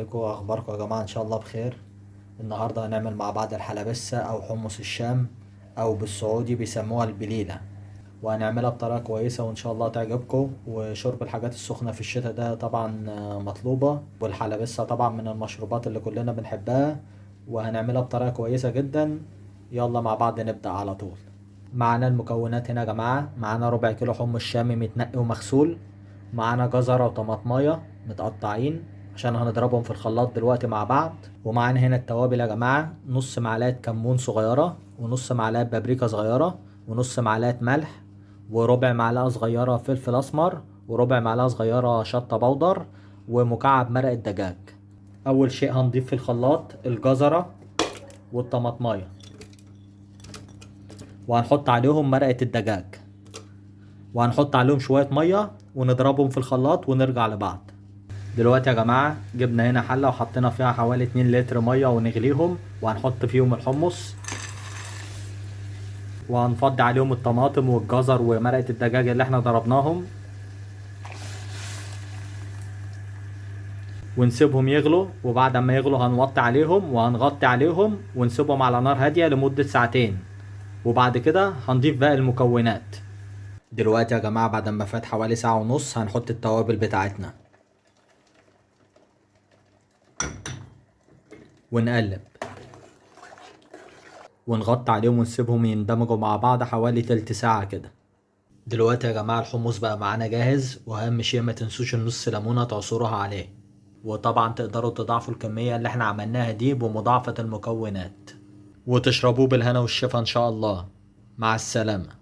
عليكم، اخباركم يا جماعه؟ ان شاء الله بخير. النهارده هنعمل مع بعض الحلبسه او حمص الشام، او بالسعودي بيسموها البليله. وهنعملها بطريقه كويسه وان شاء الله تعجبكم. وشرب الحاجات السخنه في الشتاء ده طبعا مطلوبه، والحلبسه طبعا من المشروبات اللي كلنا بنحبها، وهنعملها بطريقه كويسه جدا. يلا مع بعض نبدا على طول. معانا المكونات هنا يا جماعه. معانا ربع كيلو حمص شامي متنقي ومغسول. معانا جزرة وطماطماية متقطعين عشان هنضربهم في الخلاط دلوقتي مع بعض. ومعانا هنا التوابل يا جماعة: نص معلقة كمون صغيرة، ونص معلقة بابريكا صغيرة، ونص معلقة ملح، وربع معلقة صغيرة فلفل أسمر، وربع معلقة صغيرة شطة بودر، ومكعب مرق الدجاج. أول شيء هنضيف في الخلاط الجزرة والطماطماية، وهنحط عليهم مرقة الدجاج، وهنحط عليهم شوية مية ونضربهم في الخلاط ونرجع لبعض. دلوقتي يا جماعة جبنا هنا حلة وحطينا فيها حوالي 2 لتر مية ونغليهم، وهنحط فيهم الحمص، وهنفضي عليهم الطماطم والجزر ومرقة الدجاج اللي احنا ضربناهم، ونسيبهم يغلوا. وبعد ما يغلوا هنوطي عليهم وهنغطي عليهم ونسيبهم على نار هادية لمدة ساعتين، وبعد كده هنضيف باقي المكونات. دلوقتي يا جماعة بعد ما فات حوالي ساعة ونص هنحط التوابل بتاعتنا ونقلب ونغطي عليهم ونسيبهم يندمجوا مع بعض حوالي تلت ساعة كده. دلوقتي يا جماعة الحمص بقى معانا جاهز، واهم شيء ما تنسوش النص ليمونة تعصروها عليه. وطبعا تقدروا تضاعفوا الكمية اللي احنا عملناها دي بمضاعفة المكونات، وتشربوه بالهنا والشفا ان شاء الله. مع السلامة.